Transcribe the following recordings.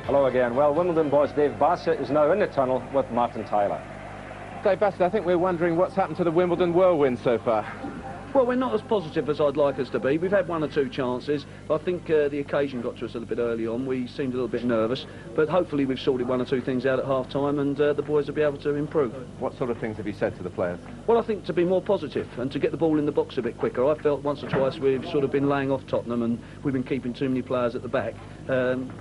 Hello again. Well, Wimbledon boss Dave Bassett is now in the tunnel with Martin Tyler. Dave Bassett, I think we're wondering what's happened to the Wimbledon whirlwind so far. Well, we're not as positive as I'd like us to be. We've had 1 or 2 chances. I think the occasion got to us a little bit early on. We seemed a little bit nervous, but hopefully we've sorted 1 or 2 things out at half-time, and the boys will be able to improve. What sort of things have you said to the players? Well, I think to be more positive and to get the ball in the box a bit quicker. I felt once or twice we've sort of been laying off Tottenham, and we've been keeping too many players at the back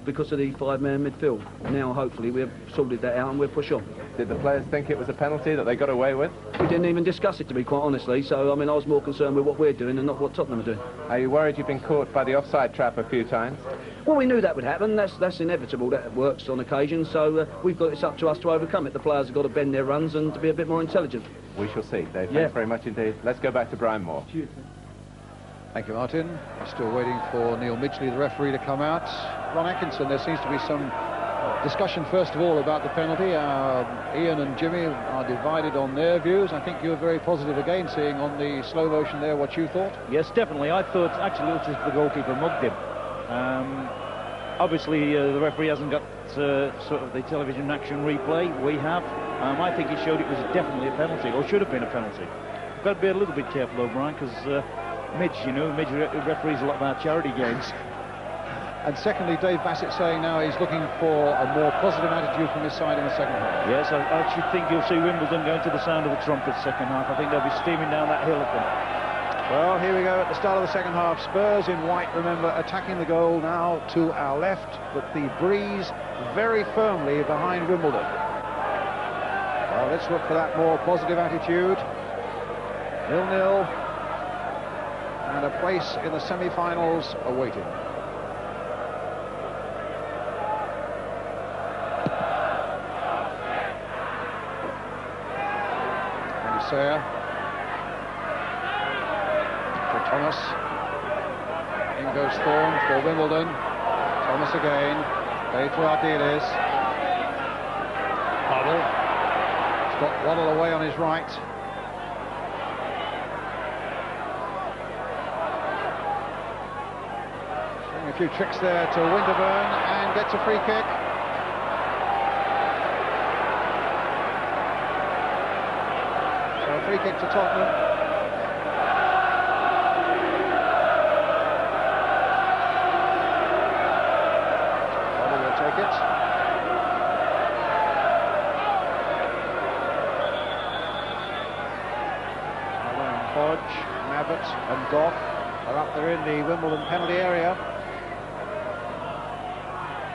because of the 5-man midfield. Now, hopefully, we've sorted that out and we'll push on. Did the players think it was a penalty that they got away with? We didn't even discuss it, to be quite honestly, so, I mean, I was more concerned with what we're doing and not what Tottenham are doing. Are you worried you've been caught by the offside trap a few times? Well, we knew that would happen. That's inevitable. That works on occasion, so it's up to us to overcome it. The players have got to bend their runs and to be a bit more intelligent. We shall see, Dave. Thanks very much indeed. Let's go back to Brian Moore. Thank you, Martin. Still waiting for Neil Midgley, the referee, to come out. Ron Atkinson, there seems to be some discussion, first of all, about the penalty. Ian and Jimmy are divided on their views. I think you were very positive again, seeing on the slow motion there what you thought. Yes, definitely. I thought, actually, it was just the goalkeeper mugged him. Obviously, the referee hasn't got sort of the television action replay. We have. I think it showed it was definitely a penalty, or should have been a penalty. We've got to be a little bit careful, O'Brien, because Midge referees a lot of our charity games. And secondly, Dave Bassett saying now he's looking for a more positive attitude from his side in the second half. Yes, I should think you'll see Wimbledon going to the sound of the trumpet second half. I think they'll be steaming down that hill at them. Well, here we go at the start of the second half. Spurs in white, remember, attacking the goal now to our left, but the breeze very firmly behind Wimbledon. Well, let's look for that more positive attitude. 0-0. And a place in the semi-finals awaiting. Sayer for Thomas. In goes Thorne for Wimbledon. Thomas again. Played for ardiles. Hoddle. He's got Waddle away on his right. Showing a few tricks there to Winterburn and gets a free kick. Free kick to Tottenham. Waddle will take it. Hodge, Mabbott and Goff are up there in the Wimbledon penalty area.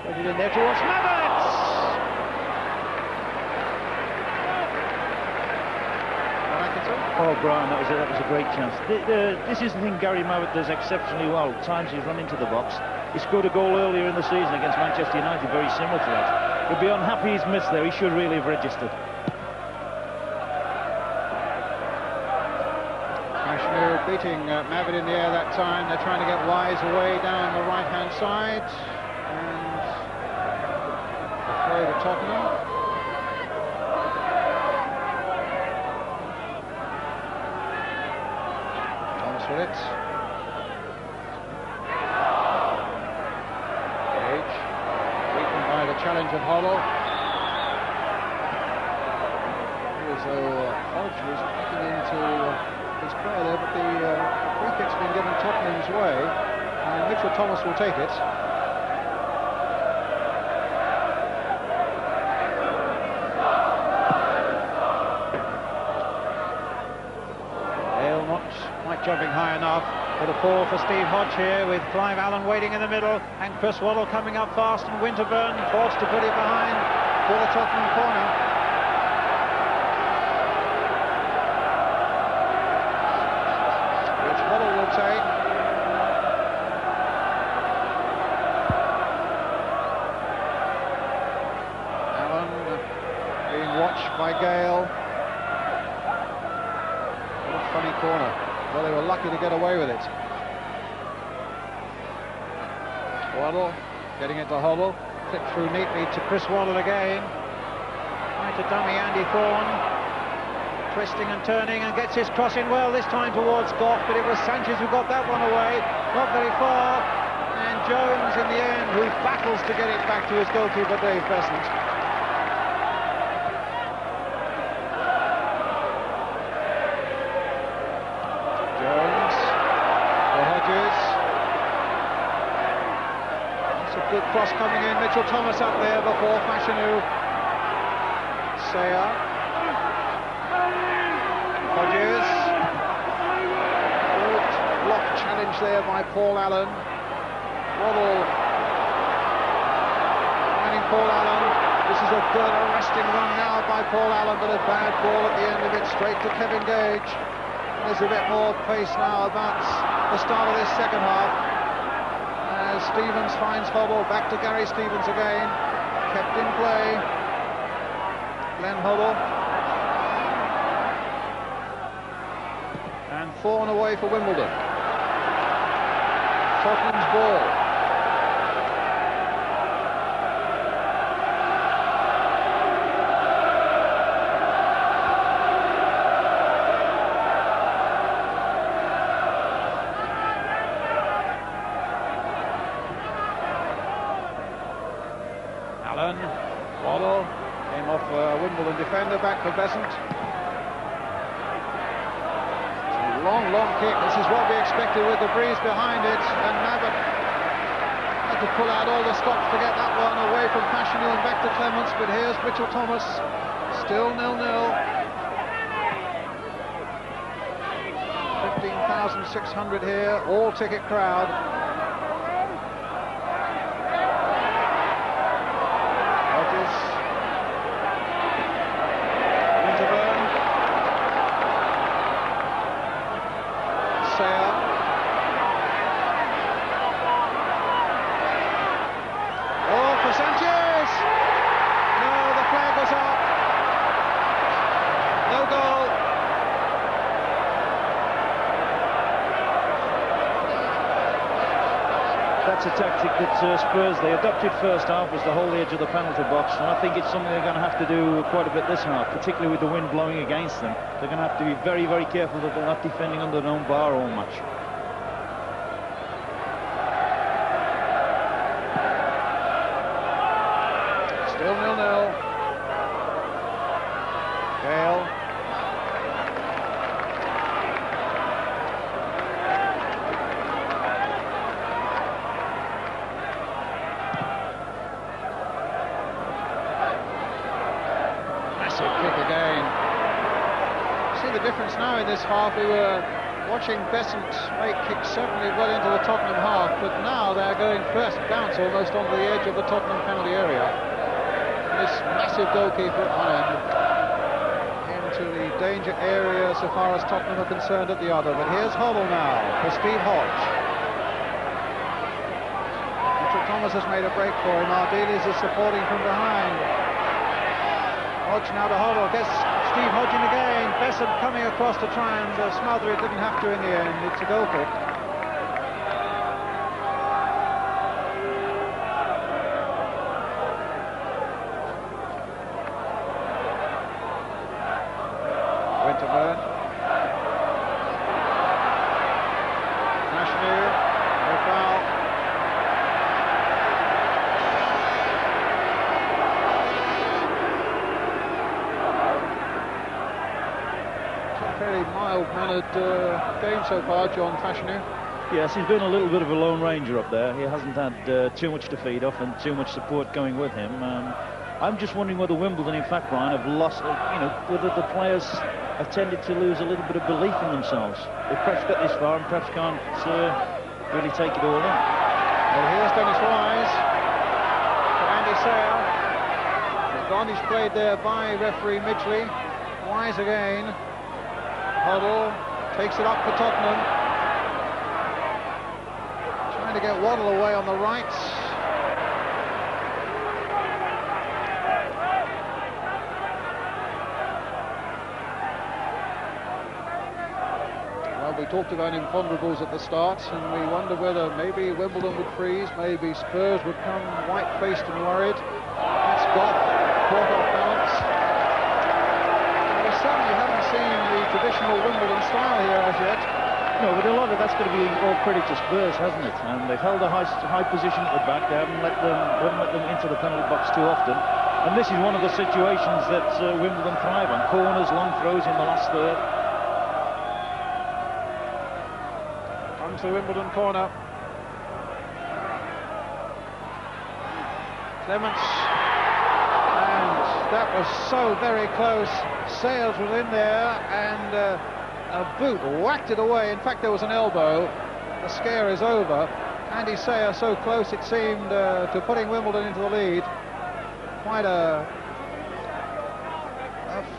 Put it in there towards Mabbott! Oh, Brian, that was a great chance. This is the thing Gary Mabbott does exceptionally well. At times he's run into the box. He scored a goal earlier in the season against Manchester United, very similar to that. He'll be unhappy he's missed there. He should really have registered. Ashmew beating Mabbott in the air that time. They're trying to get Wise away down the right-hand side. And a throw to Tottenham. With it. Gage, beaten by the challenge of Hoddle. As though Hodge was backing into his player there, but the free kick's been given Tottenham's way, and Mitchell Thomas will take it. Jumping high enough, but a ball for Steve Hodge here with Clive Allen waiting in the middle and Chris Waddle coming up fast, and Winterburn forced to put it behind for the Tottenham corner. Which Waddle will take. Allen being watched by Gale. What a funny corner. Well, they were lucky to get away with it. Waddle getting into Hoddle, flipped through neatly to Chris Waddle again. Trying to dummy Andy Thorne, twisting and turning and gets his cross in well, this time towards Goff, but it was Sanchez who got that one away, not very far. And Jones in the end, who battles to get it back to his goalkeeper, Dave Besant. Jones, for Hodges. That's a good cross coming in. Mitchell Thomas up there before Fashanu. Sayer. Hodges. Good block challenge there by Paul Allen. Waddle. Finding Paul Allen. This is a good arresting run now by Paul Allen, but a bad ball at the end of it, straight to Kevin Gage. There's a bit more pace now about the start of this second half. As Stevens finds Hoddle, back to Gary Stevens again. Kept in play. Glenn Hoddle. And thrown away for Wimbledon. Tottenham's ball. Allen, Waddle, came off a Wimbledon defender, back for Besant. Long kick. This is what we expected with the breeze behind it, and Nabbit had to pull out all the stops to get that one away from Fashanu and back to Clements, but here's Mitchell Thomas, still 0-0. 15,600 here, all ticket crowd. That's a tactic that Spurs, they adopted first half, was to hold the edge of the penalty box, and I think it's something they're going to have to do quite a bit this half, particularly with the wind blowing against them. They're going to have to be very, very careful that they're not defending under their own bar all match. Still 0-0. Gale. Kick again. See the difference now in this half. We were watching Besant make kicks certainly well into the Tottenham half, but now they're going first bounce almost onto the edge of the Tottenham penalty area. And this massive goalkeeper at one end into the danger area so far as Tottenham are concerned at the other. But here's Hoddle now for Steve Hodge. Mitchell Thomas has made a break for him. Ardiles is supporting from behind. Hodge now to Hoddle, gets Steve Hodge in again. Besant coming across to try and smother it, didn't have to in the end. It's a goal kick. Winterburn. Fashanu, no foul. Fairly mild-mannered game so far, John Fashanu. Yes, he's been a little bit of a lone ranger up there. He hasn't had too much to feed off and too much support going with him. I'm just wondering whether Wimbledon, in fact, Brian, have lost, whether the players have tended to lose a little bit of belief in themselves. They've perhaps got this far and perhaps can't really take it all in. Well, here's Dennis Wise for Andy Sayer. Advantage played there by referee Midgley. Wise again. Hoddle takes it up for Tottenham. Trying to get Waddle away on the right. Well, we talked about imponderables at the start, and we wonder whether maybe Wimbledon would freeze, maybe Spurs would come white-faced and worried. That's Goff, caught off balance. We certainly haven't seen the traditional Wimbledon style here as yet. No, but a lot of that's going to be all credit to Spurs, hasn't it? And they've held a high position at the back. They haven't let them into the penalty box too often. And this is one of the situations that Wimbledon thrive on. Corners, long throws in the last third. Comes the Wimbledon corner. Clements. And that was so very close. Sayers was in there, and a boot whacked it away. In fact, there was an elbow. The scare is over. Andy Sayers so close, it seemed, to putting Wimbledon into the lead. Quite a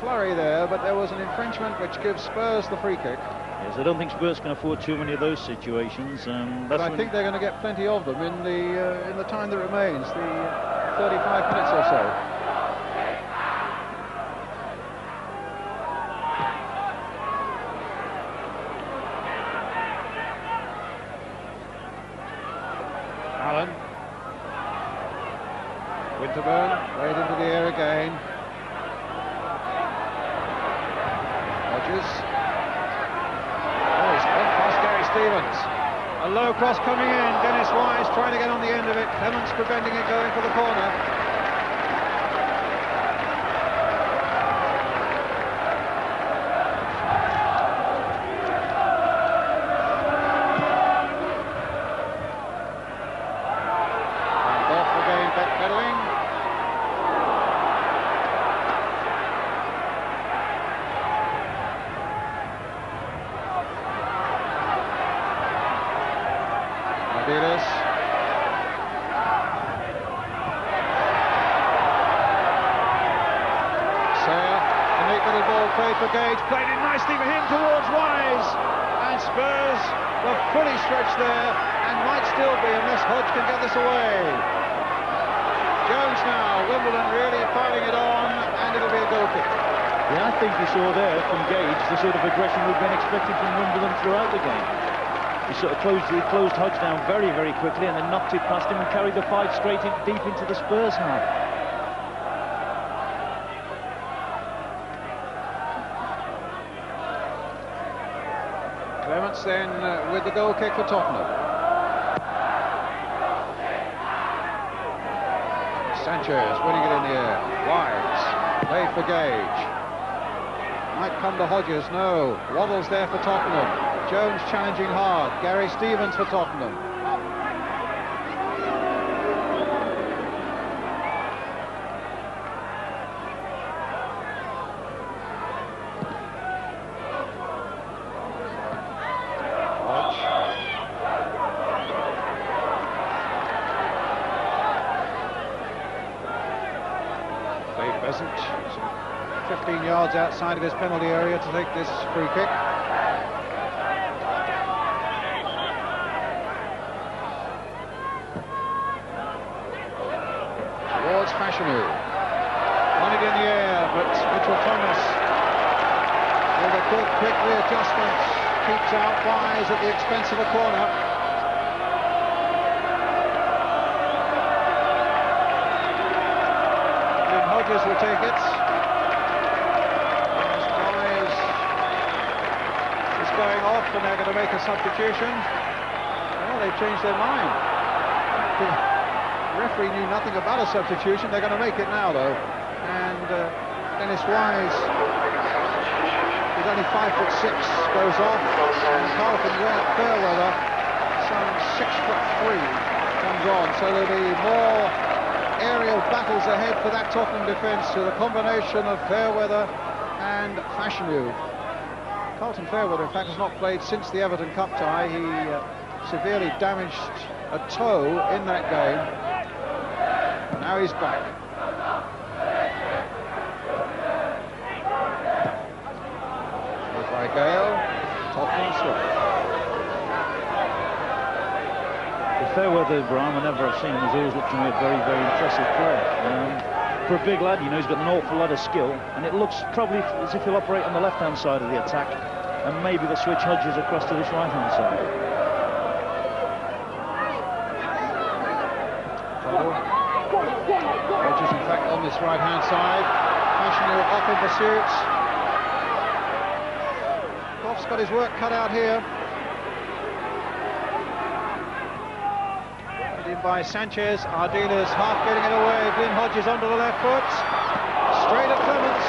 flurry there, but there was an infringement which gives Spurs the free kick. Yes, I don't think Spurs can afford too many of those situations. But I think they're going to get plenty of them in the time that remains, the 35 minutes or so. Allen. Winterburn, laid into the air again. Hodges. Oh, he's gone past Gary Stevens. A low cross coming in. Dennis Wise trying to get on the end of it. Clements preventing it going for the corner. Ardiles. Sayer, a neat little ball played for Gage, played it nicely for him towards Wise, and Spurs were fully stretched there and might still be unless Hodge can get this away. Jones now, Wimbledon really piling it on, and it'll be a goal kick. Yeah, I think you saw there from Gage the sort of aggression we've been expecting from Wimbledon throughout the game. He sort of closed Hodge down very, very quickly and then knocked it past him and carried the fight straight deep into the Spurs half. Clements then with the goal kick for Tottenham. Sanchez winning it in the air. Wise, played for Gage. Might come to Hodges, no. Waddle's there for Tottenham. Jones challenging hard. Gary Stevens for Tottenham. Hodge. Dave Besant, 15 yards outside of his penalty area to take this free kick. Fashanu. Won it in the air, but Mitchell Thomas with a good quick readjustment keeps out Wise at the expense of a corner. Then Hodges will take it. As Wise is going off and they're going to make a substitution. Well, they've changed their mind. The referee knew nothing about a substitution. They're going to make it now, though. And Dennis Wise, who's only 5'6", goes off. And Carlton Fairweather, some 6'3", comes on. So there'll be more aerial battles ahead for that Tottenham defence with a combination of Fairweather and Fashanu. Carlton Fairweather, in fact, has not played since the Everton Cup tie. He severely damaged a toe in that game. Now he's back. Here's by Gale. Tottenham through. Fairweather, Brian, whenever I've seen him, has always looked to me a very, very impressive player. For a big lad, you know, he's got an awful lot of skill, and it looks probably as if he'll operate on the left-hand side of the attack, and maybe they'll switch Hodges across to this right-hand side. Hodges, in fact, on this right-hand side. Fashanu off in pursuit. Goff's got his work cut out here. in by Sanchez. Ardiles half getting it away. Glyn Hodges onto the left foot. Straight at Clements.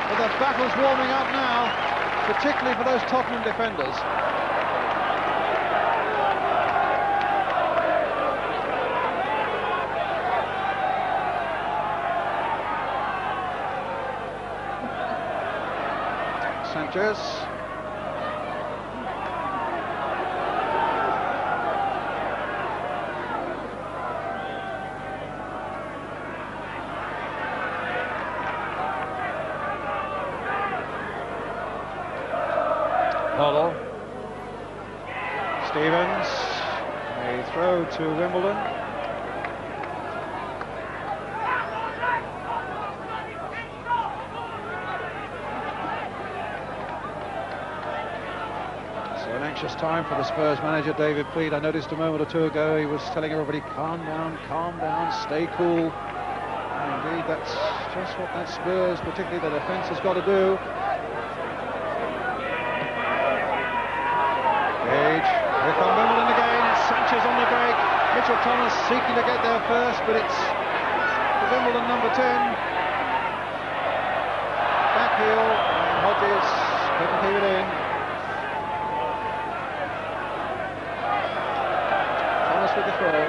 But the battle's warming up now, particularly for those Tottenham defenders. Sanchez. Hoddle. Stevens. A throw to Wimbledon. So an anxious time for the Spurs manager, David Pleat. I noticed a moment or two ago he was telling everybody, calm down, stay cool. And indeed, that's just what that Spurs, particularly the defence, has got to do. Here come Wimbledon again. Sanchez on the break. Mitchell Thomas seeking to get there first, but it's the Wimbledon number 10. Back heel, and Hodges couldn't keep it in. Thomas with the throw.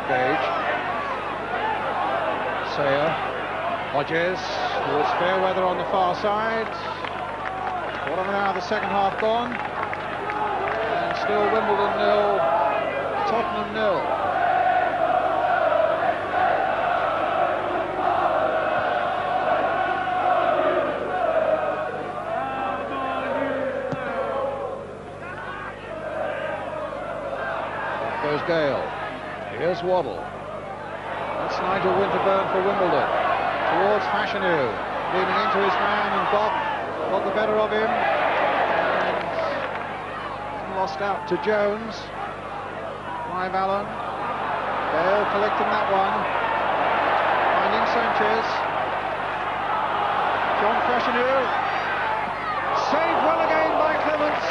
Gage. Sayer. Hodges towards Fairweather on the far side. Quarter of an hour, the second half gone. And still Wimbledon 0, Tottenham 0. There goes Gale. Here's Waddle. That's Nigel Winterburn for Wimbledon. Towards Fashanu, leaning into his man, and Goff got the better of him and lost out to Jones. Clive Allen. Gale collecting that one, finding Sanchez. John Fashanu, saved well again by Clements.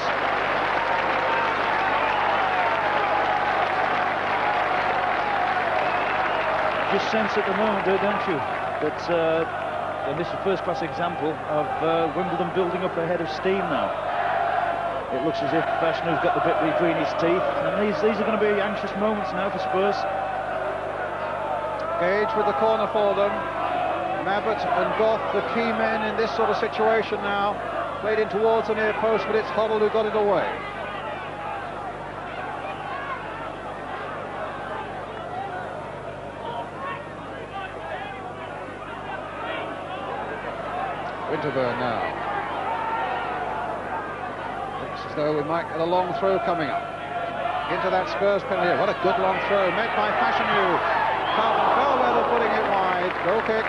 Just sense at the moment, don't you, that and this is a first-class example of Wimbledon building up ahead of steam now. It looks as if Fashanu's got the bit between his teeth, and these are going to be anxious moments now for Spurs. Gage with the corner for them. Mabbott and Goff, the key men in this sort of situation now. Played in towards the near post, but it's Hoddle who got it away. Winterburn now. Looks as though we might get a long throw coming up. Into that Spurs penalty. What a good long throw. Met by Fashanu. Carlton Fairweather putting it wide. Goal kick.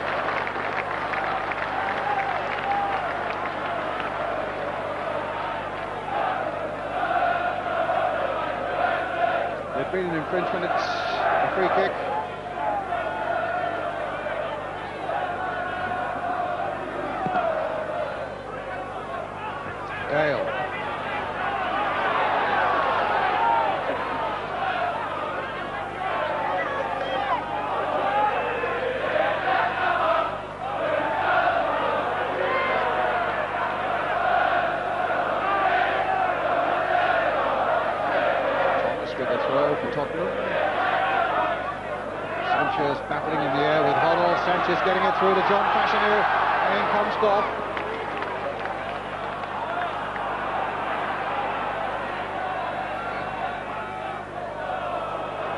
There'd been an infringement. It's a free kick. Gale. Thomas with the throw for Tottenham. Sanchez battling in the air with Hoddle. Sanchez getting it through to John Fashanu. And in comes Goff.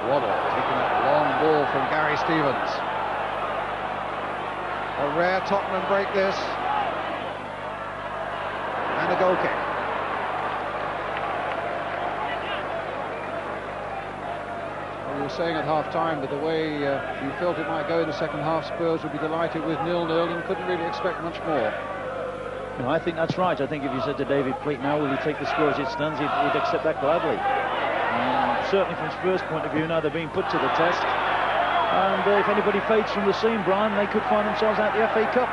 Waddle taking that long ball from Gary Stevens. A rare Tottenham break this. And a goal kick. Well, you were saying at half-time that the way you felt it might go in the second half, Spurs would be delighted with 0-0 and couldn't really expect much more. No, I think that's right. I think if you said to David Pleat now, will he take the score as it stands, he'd accept that gladly. Certainly from Spurs' point of view, now they're being put to the test. And if anybody fades from the scene, Brian, they could find themselves out the FA Cup.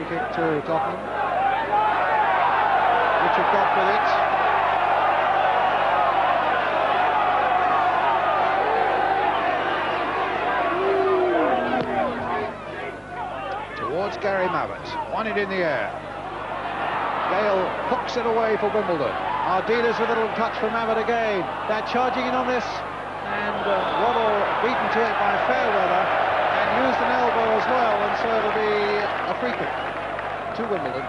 free kick to Tottenham. Richard Goff with it. Towards Gary Mavett. Won it in the air. Gale hooks it away for Wimbledon. Ardiles with a little touch for Mavett again. They're charging in on this. And Waddle beaten to it by Fairweather and used an elbow as well, and so it'll be a free kick to Wimbledon.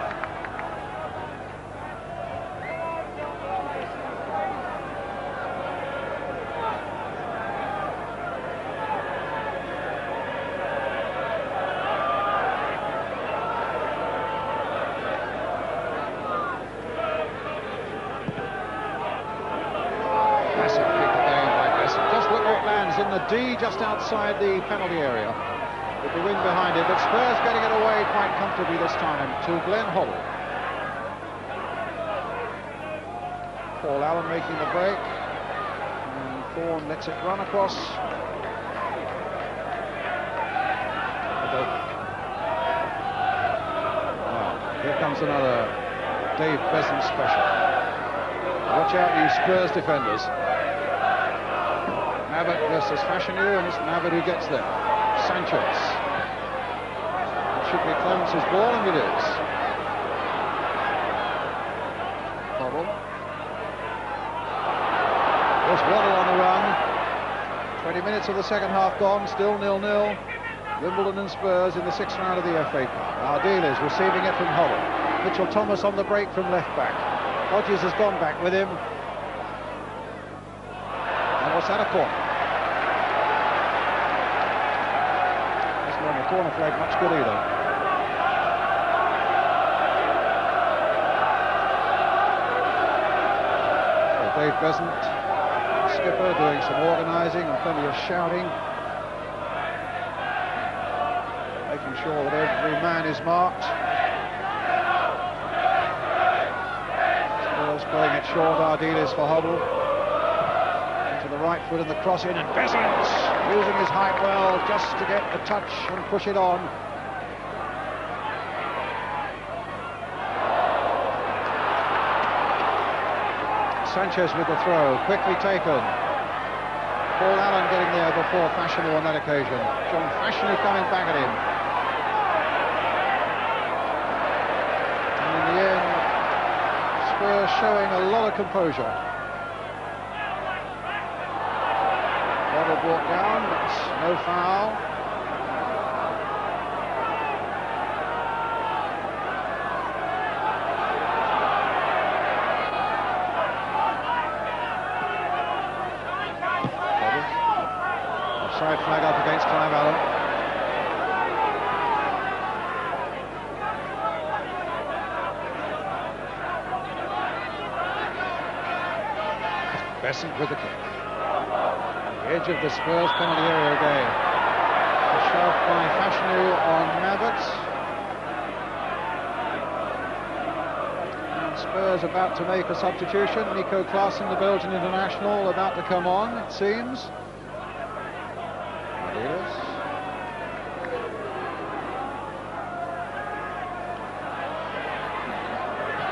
In the D just outside the penalty area with the wind behind it, but Spurs getting it away quite comfortably this time to Glenn Hoddle. Paul Allen making the break, and Thorne lets it run across. Wow, here comes another Dave Besant special. Watch out, you Spurs defenders. Mavett versus Fashanu, and it's Mavett who gets there. Sanchez. It should be Clemence's ball, and it is. Hoddle. There's Waddle on the run. 20 minutes of the second half gone, still 0-0. Wimbledon and Spurs in the 6th round of the FA Cup. Ardiles receiving it from Hoddle. Mitchell Thomas on the break from left back. Hodges has gone back with him. And what's that, a corner? The corner flag much good either. So Dave Besant, skipper, doing some organising and plenty of shouting, making sure that every man is marked. Spurs playing it short. Ardiles for Hoddle. To the right foot and the cross in, and Besant using his height well just to get the touch and push it on. Sanchez with the throw, quickly taken. Paul Allen getting there before Fashanu on that occasion. John Fashanu coming back at him. And in the end, Spurs showing a lot of composure. Waddle brought down, but no foul. Offside flag up against Clive Allen. Besant with the kick. Edge of the Spurs penalty area again. A shove by Fashanu on Mavett. And Spurs about to make a substitution. Nico Klaassen, the Belgian international, about to come on, it seems. Ardiles.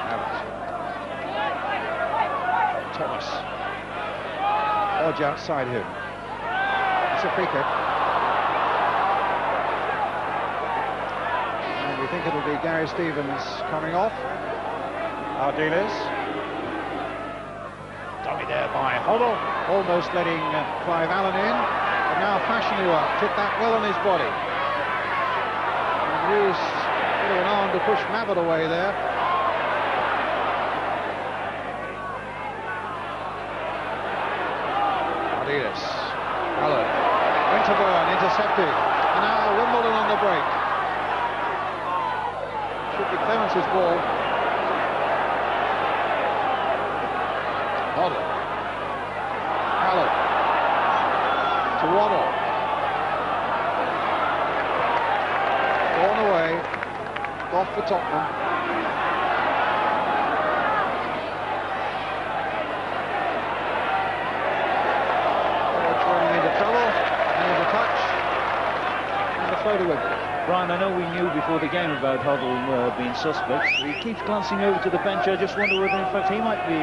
Mavett. Thomas. Hodge outside him. It's a free kick. And we think it'll be Gary Stevens coming off. Ardiles. Dummy there by Hoddle, almost letting Clive Allen in. But now Fashanu up, took that well on his body. And used a bit of an arm to push Mavett away there. Ardiles. Allen. Winterburn intercepted. And now Wimbledon on the break. Should be Clemence's ball. Hoddle. Allen. To Waddle. Drawn away. Off for Tottenham. Running into trouble. And into touch. And a throw to Wimbledon. Brian, I know we knew before the game about Hoddle being suspect. He keeps glancing over to the bench. I just wonder whether, in fact, he might be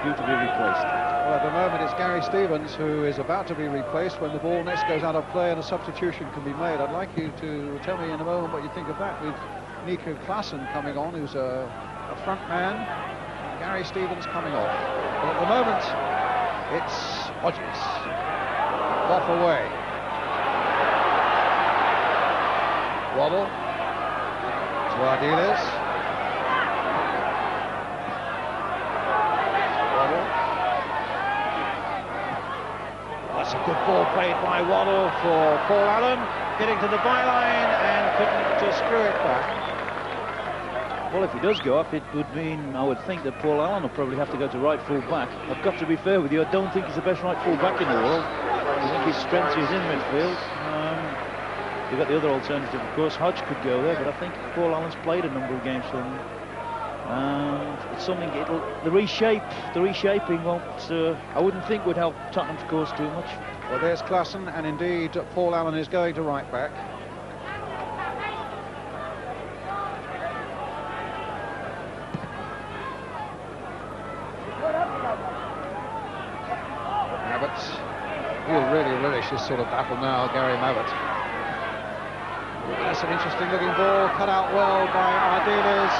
due to be replaced. Well, at the moment, it's Gary Stevens who is about to be replaced when the ball next goes out of play and a substitution can be made. I'd like you to tell me in a moment what you think of that, with Nico Klaassen coming on, who's a front man, Gary Stevens coming off. But at the moment, it's Hodges. Off away. Waddle to Ardiles. Waddle. That's a good ball played by Waddle for Paul Allen, getting to the byline and couldn't screw it back. Well, if he does go off, it would mean, I would think, that Paul Allen will probably have to go to right full back. I've got to be fair with you, I don't think he's the best right full back in the world. I think his strength is in midfield. You've got the other alternative, of course. Hodge could go there, but I think Paul Allen's played a number of games for them. It's something, the reshaping won't, I wouldn't think would help Tottenham's cause too much. Well, there's Klaassen, and indeed Paul Allen is going to right back. He'll really relish this sort of battle now, Gary Mabbott. That's an interesting looking ball, cut out well by Ardiles,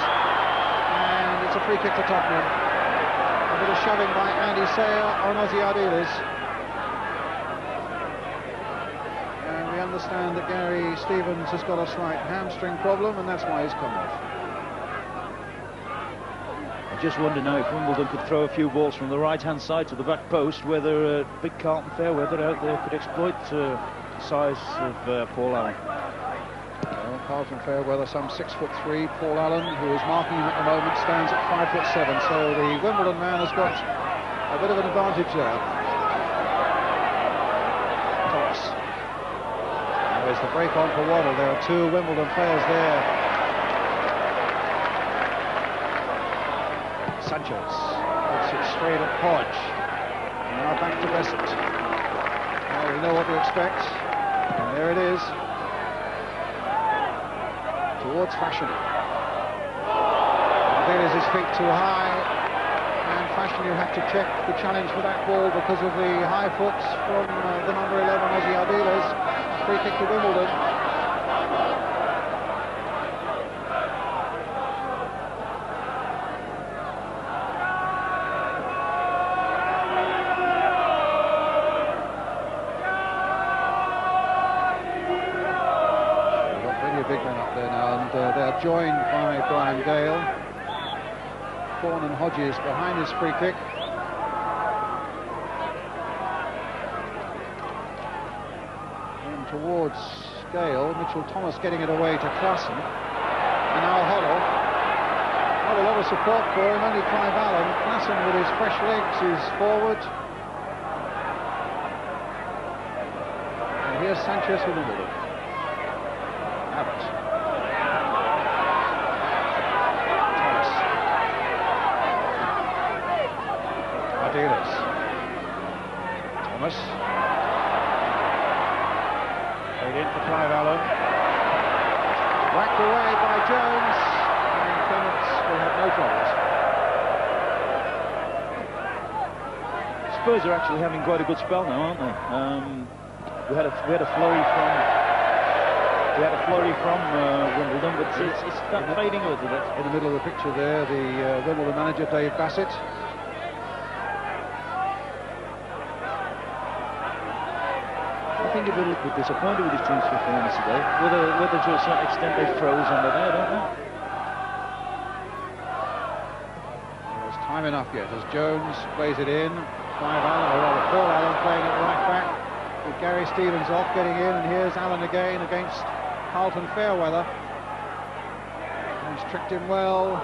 and it's a free kick to Tottenham. A bit of shoving by Andy Sayer on Ozzy Ardiles. And we understand that Gary Stevens has got a slight hamstring problem, and that's why he's come off. I just wonder now if Wimbledon could throw a few balls from the right-hand side to the back post, whether big Carlton Fairweather out there could exploit the size of Paul Allen. Well, Carlton Fairweather, some 6'3". Paul Allen, who is marking him at the moment, stands at 5'7". So the Wimbledon man has got a bit of an advantage there. Thomas. There's the break on for Waddle. There are two Wimbledon players there. Sanchez puts it straight at Hodge. Now back to Bessett. Well, we know what to expect. And there it is. Towards Fashion. There's his feet too high. And Fashion, you have to check the challenge for that ball because of the high foot from the number 11, Ozzy Ardiles. Free kick to Wimbledon. Joined by Brian Gale. Thorne and Hodges behind his free kick. And towards Gale, Mitchell Thomas getting it away to Klaassen. And now Hoddle. Not a lot of support for him, only Clive Allen. Klaassen with his fresh legs is forward. And here's Sanchez with the middle. Abbott. Thomas. Played in for Clive Allen. Whacked away by Jones. And Clements will have no troubles. Spurs are actually having quite a good spell now, aren't they? We had a flurry from Wimbledon, but it's fading a little bit. In the middle of the picture there, the Wimbledon manager Dave Bassett. I think a little bit disappointed with his team's performance today. Whether to a certain extent they froze under there, I don't know. There's time enough yet as Jones plays it in. Clive Allen, or rather Paul Allen, playing it right back with Gary Stevens off, getting in, and here's Allen again against Carlton Fairweather. And he's tricked him well.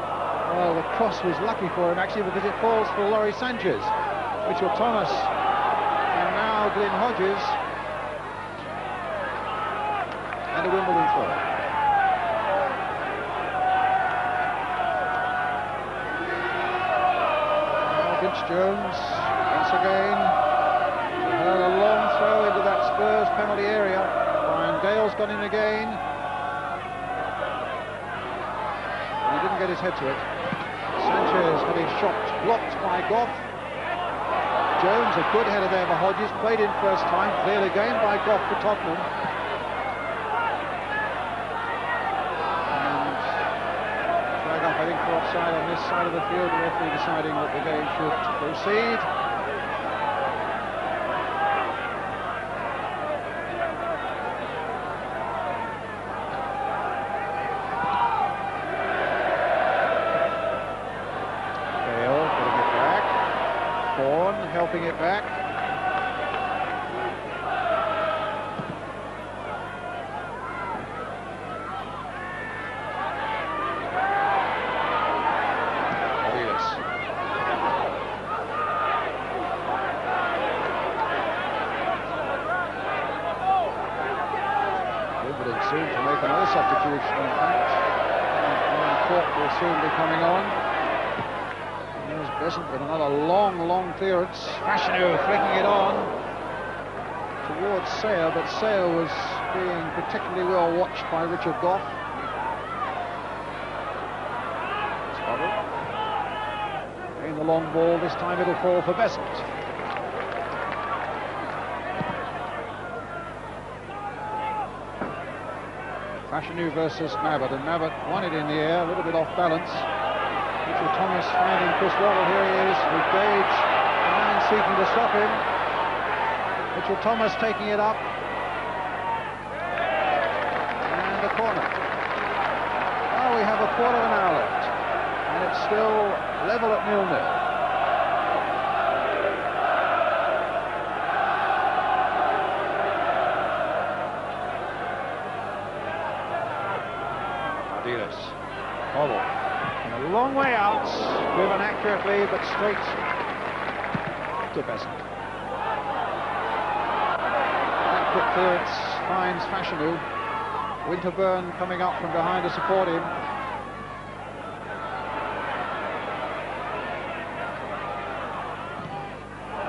Well, the cross was lucky for him actually because it falls for Laurie Sanchez. Mitchell Thomas, and now Glyn Hodges. And a Wimbledon throw. Now Vince Jones, once again, a long throw into that Spurs penalty area. Brian Gale's gone in again. He didn't get his head to it. Sanchez had his shot blocked by Goff. Jones, a good header there for Hodges, played in first time, cleared again by Goff for Tottenham. And flag up, I think, for offside on this side of the field, the referee deciding that the game should proceed. Helping it back. Ardiles. Wimbledon soon to make another substitution, in fact. And Cork will soon be coming on. Besant with another long clearance. Fashanu flicking it on towards Sayer, but Sayer was being particularly well watched by Richard Goff. Hoddle. Again the long ball, this time it'll fall for Besant. Fashanu versus Mabbott, and Mabbott won it in the air, a little bit off balance. Mitchell Thomas finding Chris Waddle. Here he is with Gage, the man seeking to stop him. Mitchell Thomas taking it up. And a corner. Oh, we have a quarter of an hour left. And it's still level at 0-0. Ardiles. Hoddle. A long way out, driven accurately but straight to Besant. That quick clearance finds Fashanu. Winterburn coming up from behind to support him.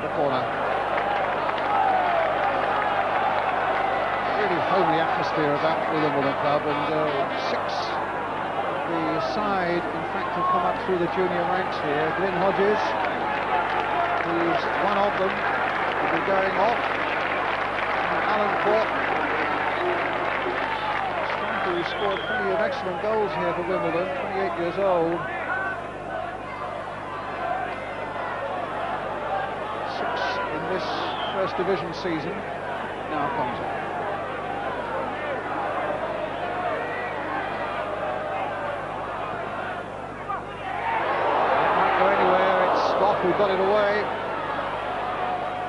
The corner. Really homely atmosphere of that Wimbledon club, and 6 the side, in fact, have come up through the junior ranks here. Glyn Hodges, who's one of them, will be going off. And Alan Cork, striker who scored plenty of excellent goals here for Wimbledon, 28 years old. 6 in this first division season, now comes on. Who got it away.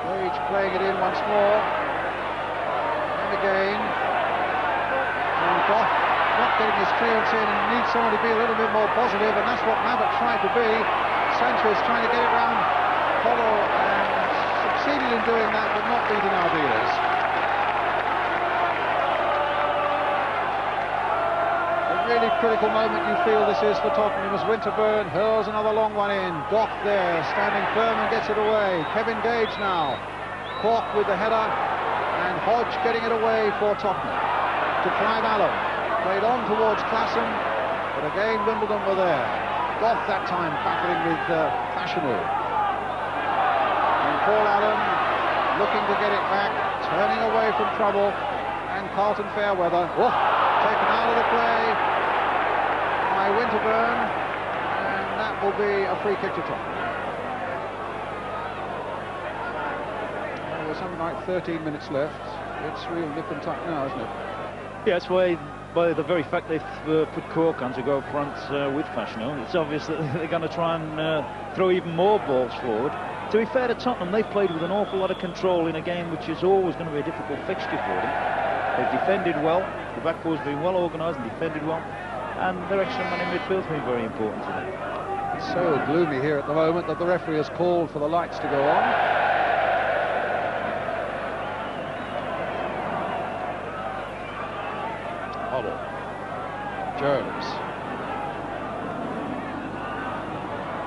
Gage playing it in once more. And again. And Goff not getting his clearance in, and needs someone to be a little bit more positive, and that's what Mabbott tried to be. Sanchez trying to get it round Hoddle and succeeded in doing that, but not beating Ardiles. Really critical moment you feel this is for Tottenham as Winterburn hurls another long one in. Goff there, standing firm and gets it away. Kevin Gage now. Cork with the header, and Hodge getting it away for Tottenham. To Clive Allen. Played on towards Klassen, but again Wimbledon were there. Goff that time battling with Fashanu. And Paul Allen looking to get it back, turning away from trouble, and Carlton Fairweather taken out of the play by Winterburn, and that will be a free kick to Tottenham. There's something like 13 minutes left. It's real nip and tuck now, isn't it? Yeah, that's why, by the very fact they've put Cork on to go up front with Fashanu, it's obvious that they're going to try and throw even more balls forward. To be fair to Tottenham, they've played with an awful lot of control in a game which is always going to be a difficult fixture for them. They've defended well, the back four's been well organised and defended well, and their extra man in midfield's been very important to them. It's so gloomy here at the moment that the referee has called for the lights to go on. Hoddle. Jones.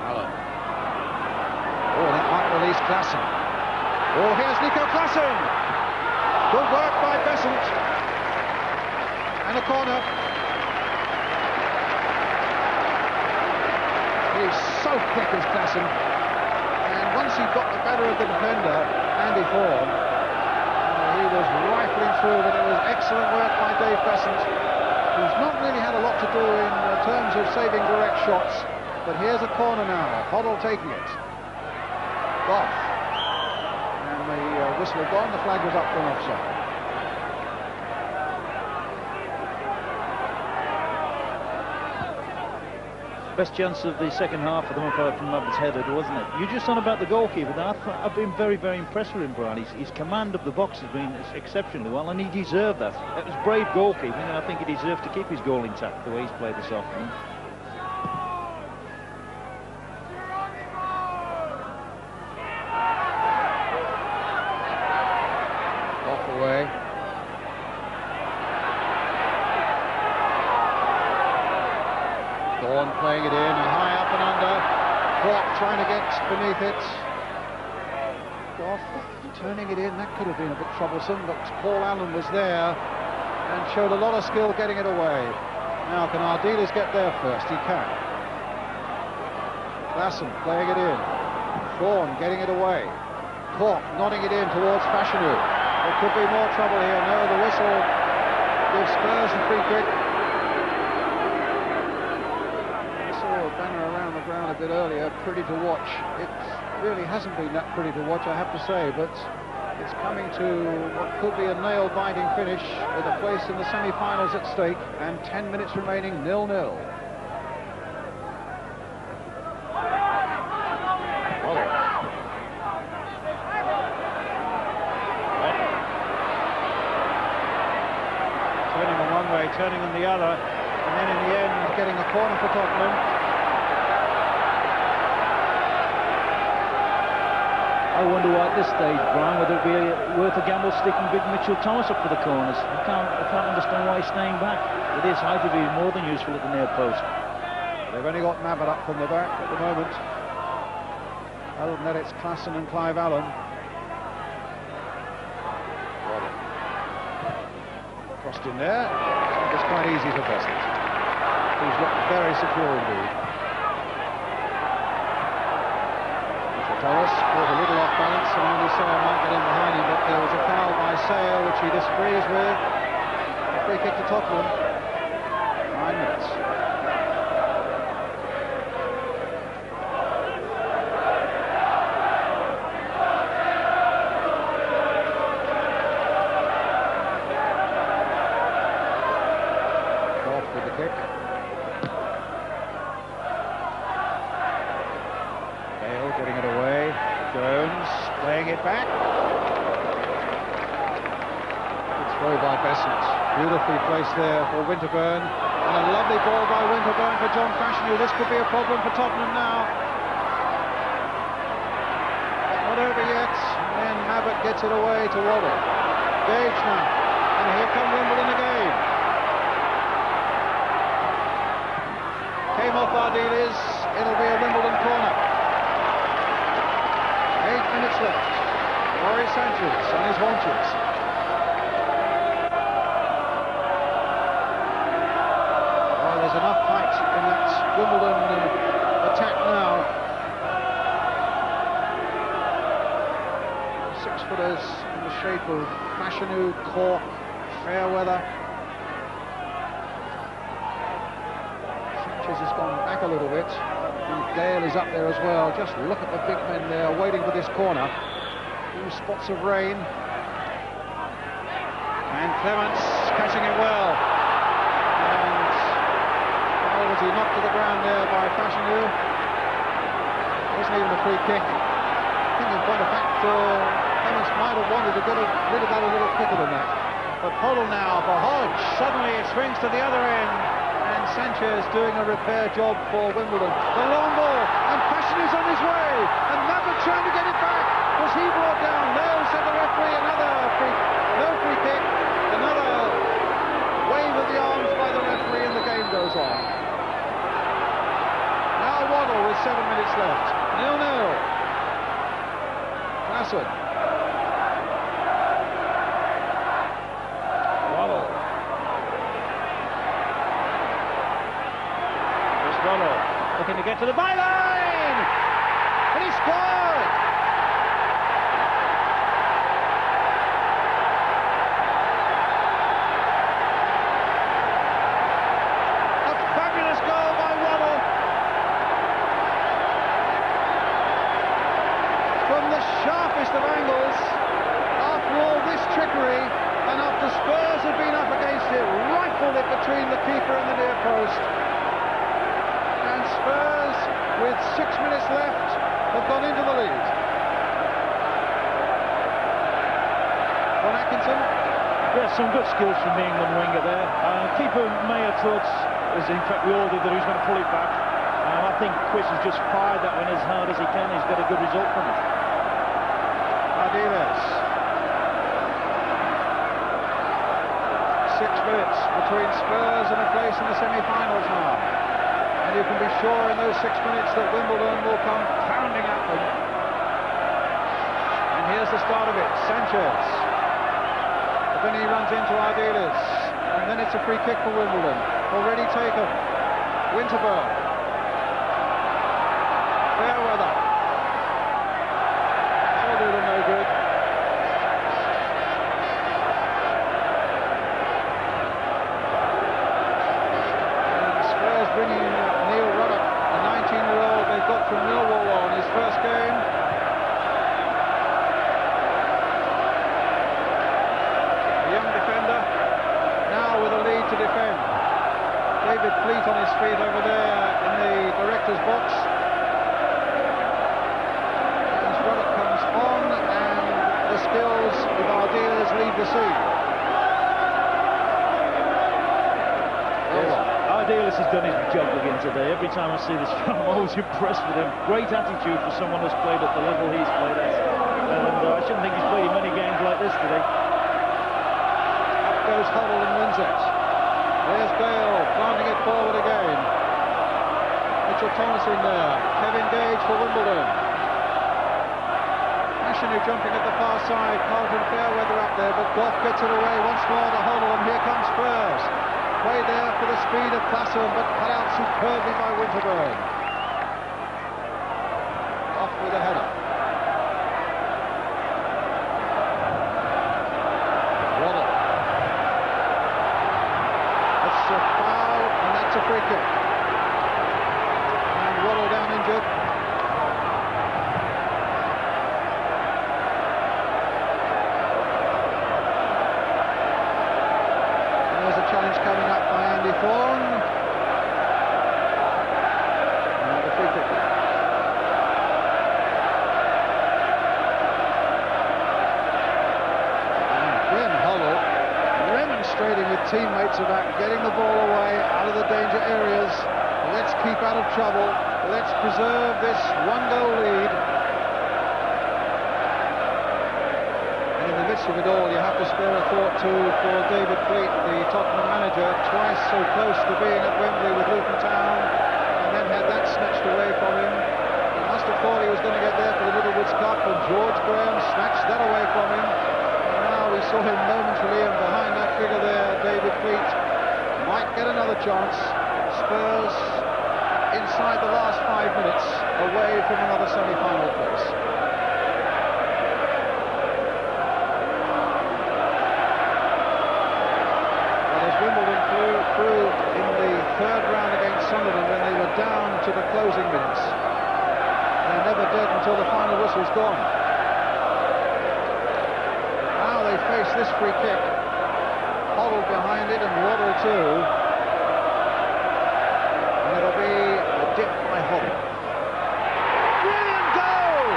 Allen. Oh, that might release Klassen. Oh, here's Nico Klassen. Good work by Besant. And a corner. so thick as Klassen. And once he got the better of the defender, Andy Fawn, he was rifling through, but it was excellent work by Dave Crescent, who's not really had a lot to do in terms of saving direct shots. But here's a corner now, Hoddle taking it. Goff. And the whistle had gone, the flag was up for an offside. Best chance of the second half for the umpire from Abbott's headed, wasn't it? You're just on about the goalkeeper. I've been very, very impressed with him, Brian. His command of the box has been exceptionally well, and he deserved that. It was brave goalkeeping, and I think he deserved to keep his goal intact the way he's played this afternoon. Off away. Dawn playing it in, high up and under. Clark trying to get beneath it. Goff turning it in, that could have been a bit troublesome, but Paul Allen was there and showed a lot of skill getting it away. Now, can Ardiles get there first? He can. Klassen playing it in. Vaughan getting it away. Cork nodding it in towards Fashanu. There could be more trouble here. No, the whistle gives Spurs the free kick. Banner around the ground a bit earlier, pretty to watch. It really hasn't been that pretty to watch, I have to say, but it's coming to what could be a nail-biting finish with a place in the semi-finals at stake and 10 minutes remaining, 0-0. Turning on one way, turning on the other, and then in the end getting a corner for Tottenham. I wonder why at this stage, Brian, whether it be worth a gamble sticking Big Mitchell Thomas up for the corners. I can't understand why he's staying back. With his height, would be more than useful at the near post. They've only got Mabbott up from the back at the moment. Other than that, it's Klassen and Clive Allen. Crossed in there. It's quite easy for Besant. He's looked very secure indeed. Thomas caught a little off balance, and only Sayer might get in behind him, but there was a foul by Sayer which he disagrees with. A free kick to Tottenham. 9 minutes. Off with the kick. Getting it away. Jones playing it back. Good throw by Besant. Beautifully placed there for Winterburn. And a lovely ball by Winterburn for John Fashanu. This could be a problem for Tottenham now. Not over yet. And then Mabbott gets it away to Waddle. Gage now. And here come Wimbledon again. Came off Ardiles. It'll be a Wimbledon corner. 8 minutes left. Rory Sanchez on his haunches. Oh, there's enough fight in that Wimbledon attack now. 6-footers in the shape of Fashanu, Cork, Fairweather. Sanchez has gone back a little bit. Gale is up there as well. Just look at the big men there waiting for this corner. 2 spots of rain. And Clements catching it well. And how was he knocked to the ground there by Fashanu? Wasn't even a free kick. I think in point of fact, Clements might have wanted to get rid of that a little quicker than that. But Hoddle now for Hodge. Suddenly it swings to the other end. And Sanchez doing a repair job for Wimbledon. The long ball, and Fashanu's on his way, and Mabbott trying to get it back. Was he brought down? No, said the referee. No free kick. Another wave of the arms by the referee, and the game goes on. Now Waddle with 7 minutes left. 0-0. Klassen. Looking to get to the byline! and he scored! A fabulous goal by Waddle. From the sharpest of angles, after all this trickery, and after Spurs had been up against it, rifled it between the keeper and the near post. And Spurs, with 6 minutes left, have gone into the lead. Ron Atkinson. Yeah, some good skills from the England winger there. Keeper may have thought, as in fact we all did, that he was going to pull it back. I think Chris has just fired that one as hard as he can. He's got a good result from it. Ardiles. 6 minutes between Spurs and a place in the semi-finals now. And you can be sure in those 6 minutes that Wimbledon will come pounding at them. And here's the start of it. Sanchez. But then he runs into Ardiles. And then it's a free kick for Wimbledon. Already taken. Winterburn. Fairweather. That'll do them no good. Bringing Neil Ruddock, a 19-year-old they've got from Millwall on his first game. A young defender, now with a lead to defend. David Fleet on his feet over there in the director's box. As Ruddock comes on, and the skills of Ardiles leave the scene. Ardiles has done his job again today. Every time I see this film, I'm always impressed with him. Great attitude for someone who's played at the level he's played at. And I shouldn't think he's played in many games like this today. Up goes Hoddle and wins it. There's Gale planting it forward again. Mitchell Thomas in there. Kevin Gage for Wimbledon. Ashenu jumping at the far side. Carlton Fairweather up there, but Goff gets it away once more to Hoddle, and here comes Spurs. Play there for the speed of Plassum, but cut out superbly by Winterburn. Off with a header. Waddle. That's a foul, and that's a free kick. And Waddle down injured. Challenge coming up by Andy Thorne. And the free kick. And again Hoddle remonstrating with teammates about getting the ball away out of the danger areas. Let's keep out of trouble. Let's preserve this one-goal lead. In the midst of it all, you have to spare a thought too for David Fleet, the Tottenham manager, twice so close to being at Wembley with Luton Town, and then had that snatched away from him. He must have thought he was going to get there for the Littlewoods Cup, and George Graham snatched that away from him. And now we saw him momentarily, and behind that figure there, David Fleet might get another chance. Spurs inside the last 5 minutes, away from another semi-final place. Wimbledon proved in the third round against Sunderland when they were down to the closing minutes. They're never dead until the final whistle's gone. Now they face this free kick. Hoddle behind it and Waddle too. And it'll be a dip by Hoddle. Brilliant goal!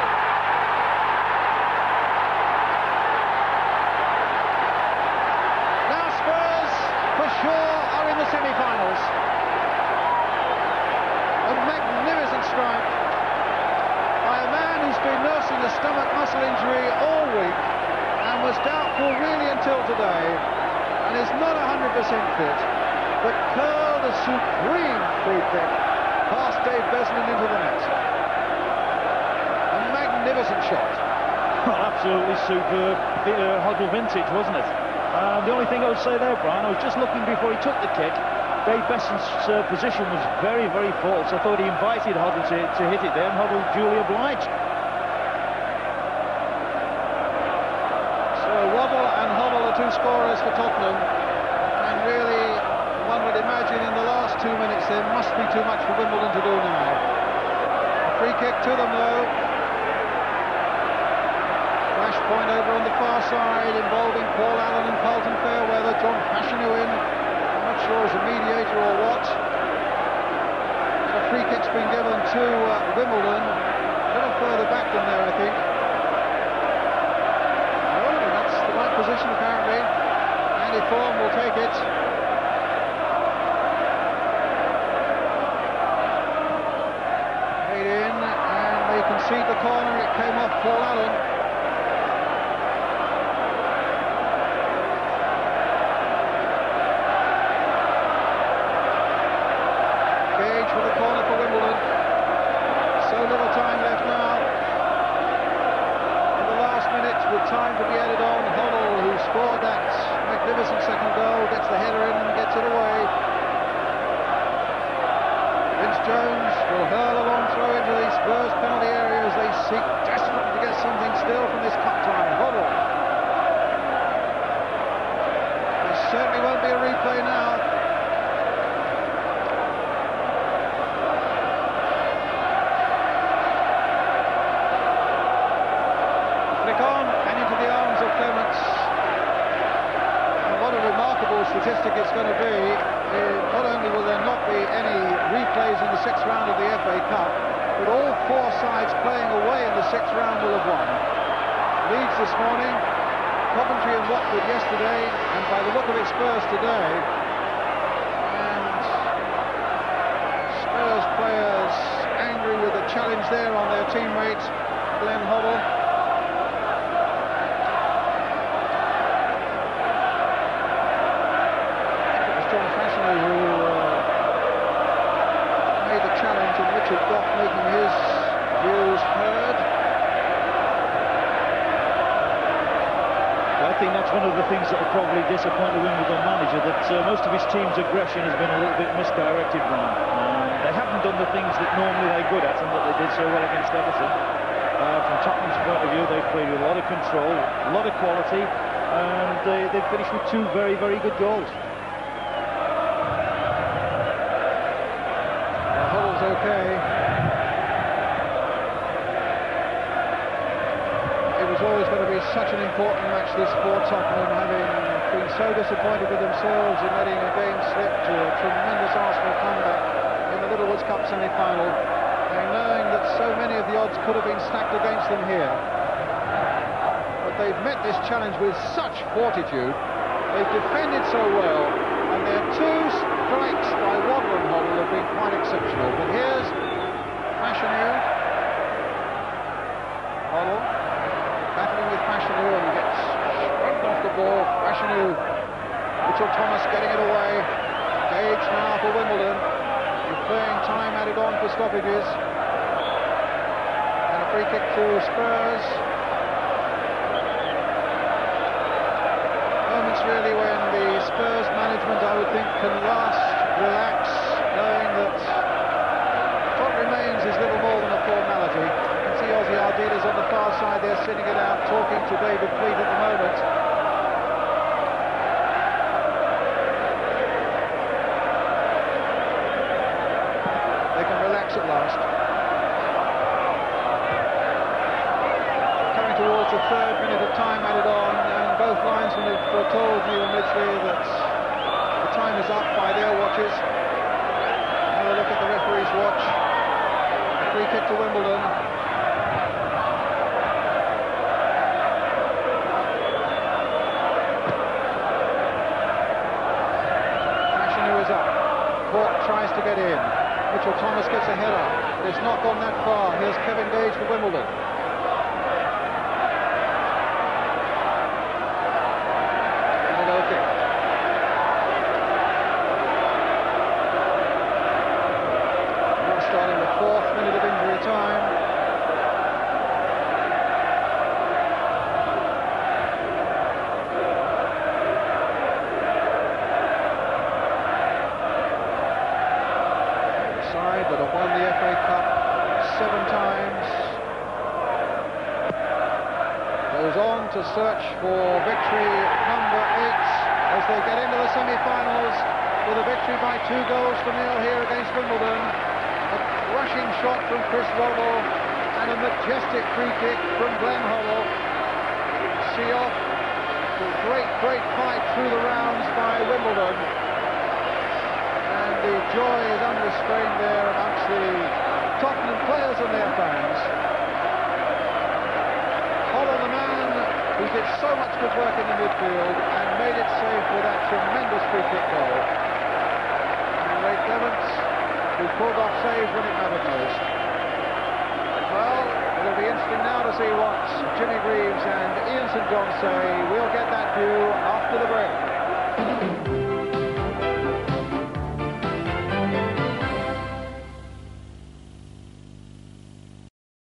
Now Spurs for sure are in the semi-finals. A magnificent strike by a man who's been nursing a stomach muscle injury all week and was doubtful really until today and is not 100% fit, but curled a supreme free kick past Dave Besman into the net. A magnificent shot. Absolutely superb. Hoddle vintage, wasn't it? The only thing I would say there, Brian, I was just looking before he took the kick, Dave Besson's position was very, very false. I thought he invited Hoddle to hit it there, and Hoddle duly obliged. So Waddle and Hoddle are 2 scorers for Tottenham, and really one would imagine in the last 2 minutes there must be too much for Wimbledon to do now. A free kick to them though. Flash point over on the far side involving Paul Allen and Carlton Fairweather. John Fashanu in, I'm not sure as a mediator or what. And a free kick's been given to Wimbledon, a little further back than there I think. Oh, that's the right position apparently. Andy Thorne will take it. Played in, and they concede the corner. It came off Paul Allen. For the corner for Wimbledon. So little time left now. In the last minute, with time to be added on, Hoddle, who scored that magnificent second goal, gets the header in and gets it away. Vince Jones will hurl a long throw into the Spurs penalty area as they seek desperately to get something still from this cup tie. Hoddle. There certainly won't be a replay now. Statistic it's going to be, not only will there not be any replays in the 6th round of the FA Cup, but all 4 sides playing away in the 6th round will have won. Leeds this morning, Coventry and Watford yesterday, and by the look of it Spurs today. And Spurs players angry with the challenge there on their teammate Glenn Hoddle. Richard Goff making his views heard. Well, I think that's one of the things that will probably disappoint the Wimbledon manager, that most of his team's aggression has been a little bit misdirected, Brian. They haven't done the things that normally they're good at and that they did so well against Everton. From Tottenham's point of view, they've played with a lot of control, a lot of quality, and they've finished with 2 very, very good goals. Okay. It was always going to be such an important match this for Tottenham, having been so disappointed with themselves in letting a game slip to a tremendous Arsenal comeback in the Littlewoods Cup semi-final, and knowing that so many of the odds could have been stacked against them here. But they've met this challenge with such fortitude, they've defended so well, and their 2 strikes by Waddle and Hoddle have been quite exceptional. But here's Fashanu. Hoddle battling with Fashanu and gets shrugged off the ball. Fashanu. Mitchell Thomas getting it away. Gage now for Wimbledon. With playing time added on for stoppages. And a free kick to Spurs. Really when the Spurs management, I would think, can last, relax, knowing that what remains is little more than a formality. You can see Aussie ardiles on the far side there sitting it out, talking to David Fleet at the moment. They can relax at last. Coming towards the 3rd minute of time added on, and both linesmen have foretold you and Midgley that the time is up by their watches. Have a look at the referee's watch. A free kick to Wimbledon. Fashanu is up. Cork tries to get in. Mitchell Thomas gets a header, but it's not gone that far. Here's Kevin Gage for Wimbledon. Starting the 4th minute of injury time. have won the FA Cup 7 times. Goes on to search for victory number 8 as they get into the semi-finals with a victory by 2 goals to 0 here against Wimbledon. A rushing shot from Chris Waddle and a majestic free kick from Glenn Hoddle. See off the great fight through the rounds by Wimbledon. And the joy is unrestrained there amongst the Tottenham players and their fans. Hoddle, the man who did so much good work in the midfield and made it safe with that tremendous free kick goal. And Ray Clements, who pulled off saves when it mattered most. Well, it'll be interesting now to see what Jimmy Greaves and Ian St John say. We'll get that view after the break.